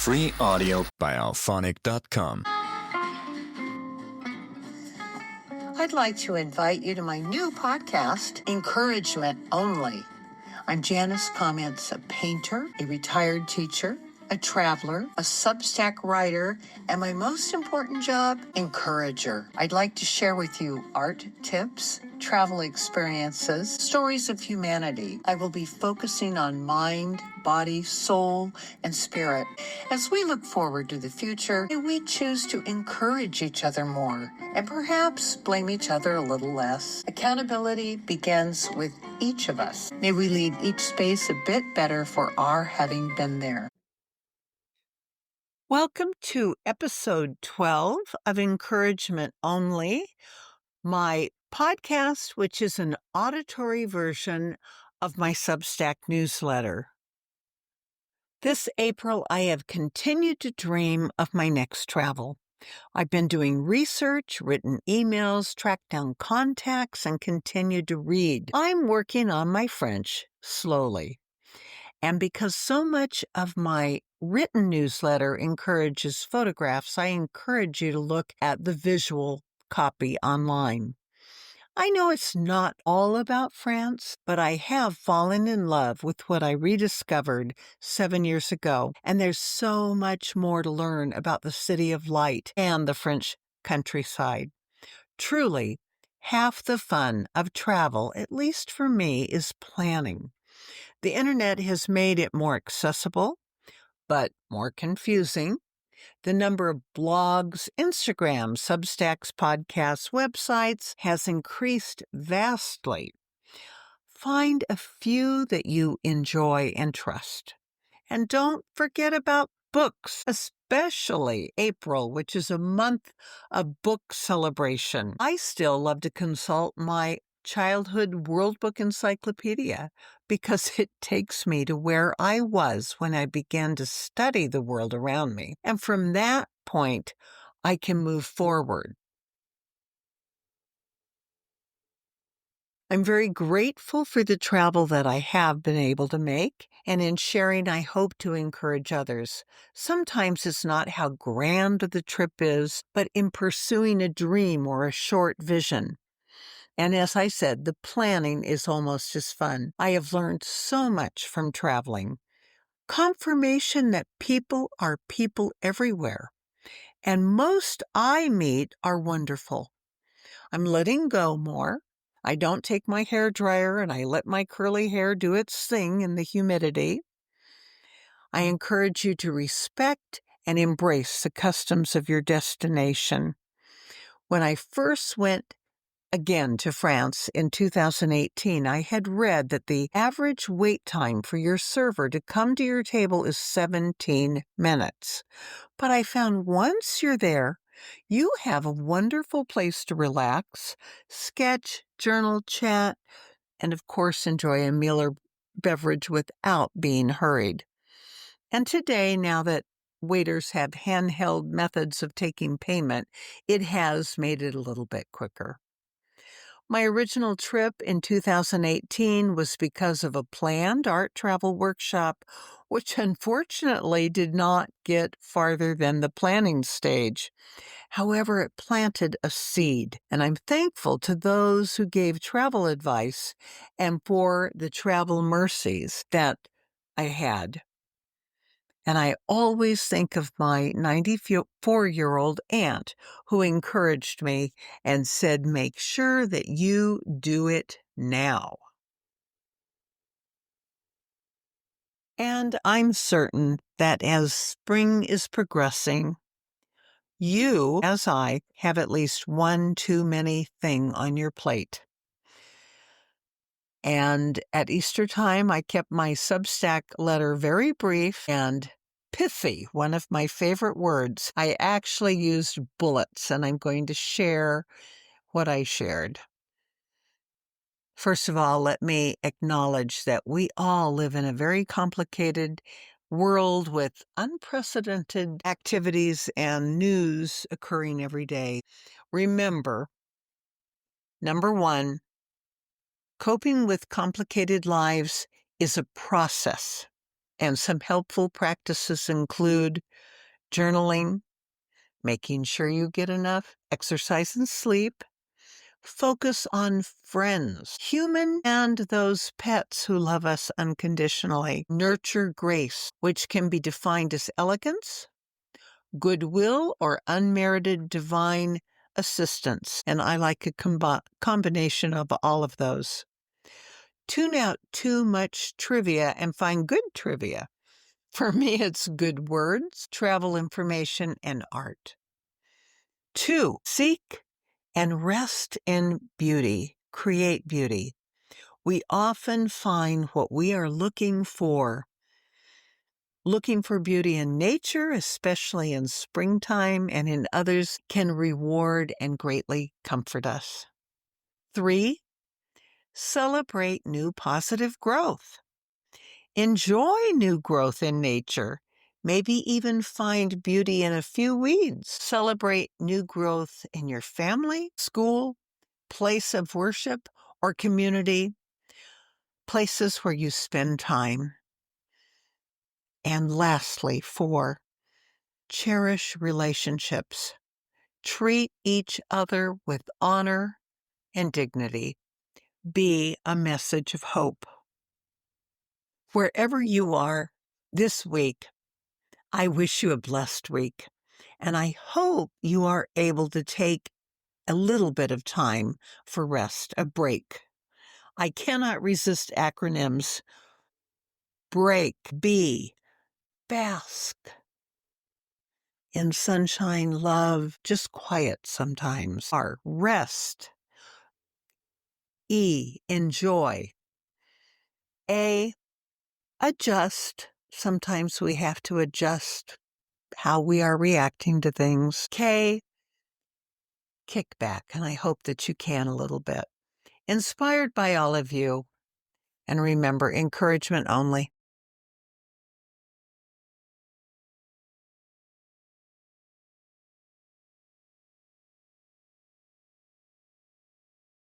Free audio by alphonic.com. I'd like to invite you to my new podcast, Encouragement Only. I'm Janis Commentz, a painter, a retired teacher, a traveler, a Substack writer, and my most important job, encourager. I'd like to share with you art tips, travel experiences, stories of humanity. I will be focusing on mind, body, soul, and spirit. As we look forward to the future, may we choose to encourage each other more and perhaps blame each other a little less. Accountability begins with each of us. May we leave each space a bit better for our having been there. Welcome to episode 12 of Encouragement Only, my podcast, which is an auditory version of my Substack newsletter. This April, I have continued to dream of my next travel. I've been doing research, written emails, tracked down contacts, and continued to read. I'm working on my French slowly. And because so much of my written newsletter encourages photographs, I encourage you to look at the visual copy online. I know it's not all about France, but I have fallen in love with what I rediscovered 7 years ago, and there's so much more to learn about the City of Light and the French countryside. Truly, half the fun of travel, at least for me, is planning. The internet has made it more accessible, but more confusing. The number of blogs, Instagrams, Substacks, podcasts, websites has increased vastly. Find a few that you enjoy and trust. And don't forget about books, especially April, which is a month of book celebration. I still love to consult my childhood World Book Encyclopedia because it takes me to where I was when I began to study the world around me. And from that point, I can move forward. I'm very grateful for the travel that I have been able to make, and in sharing, I hope to encourage others. Sometimes it's not how grand the trip is, but in pursuing a dream or a short vision. And as I said, the planning is almost as fun. I have learned so much from traveling. Confirmation that people are people everywhere. And most I meet are wonderful. I'm letting go more. I don't take my hair dryer and I let my curly hair do its thing in the humidity. I encourage you to respect and embrace the customs of your destination. When I first went again to France in 2018, I had read that the average wait time for your server to come to your table is 17 minutes. But I found once you're there, you have a wonderful place to relax, sketch, journal, chat, and of course enjoy a meal or beverage without being hurried. And today, now that waiters have handheld methods of taking payment, it has made it a little bit quicker. My original trip in 2018 was because of a planned art travel workshop, which unfortunately did not get farther than the planning stage. However, it planted a seed, and I'm thankful to those who gave travel advice and for the travel mercies that I had. And I always think of my 94-year-old aunt who encouraged me and said, make sure that you do it now. And I'm certain that as spring is progressing, you, as I, have at least one too many thing on your plate. And at Easter time, I kept my Substack letter very brief and pithy, one of my favorite words. I actually used bullets, and I'm going to share what I shared. First of all, let me acknowledge that we all live in a very complicated world with unprecedented activities and news occurring every day. Remember, number one, coping with complicated lives is a process. And some helpful practices include journaling, making sure you get enough exercise and sleep, focus on friends, human and those pets who love us unconditionally, nurture grace, which can be defined as elegance, goodwill, or unmerited divine assistance. And I like a combination of all of those. Tune out too much trivia and find good trivia. For me, it's good words, travel information, and art. 2, seek and rest in beauty. Create beauty. We often find what we are looking for. Looking for beauty in nature, especially in springtime, and in others, can reward and greatly comfort us. 3, celebrate new positive growth. Enjoy new growth in nature. Maybe even find beauty in a few weeds. Celebrate new growth in your family, school, place of worship, or community, places where you spend time. And lastly, 4, cherish relationships. Treat each other with honor and dignity. Be a message of hope. Wherever you are this week, I wish you a blessed week, and I hope you are able to take a little bit of time for rest, a break. I cannot resist acronyms. Break, be, bask in sunshine, love, just quiet sometimes. R, rest. E, enjoy. A, adjust. Sometimes we have to adjust how we are reacting to things. K, kick back, and I hope that you can a little bit. Inspired by all of you, and remember, encouragement only.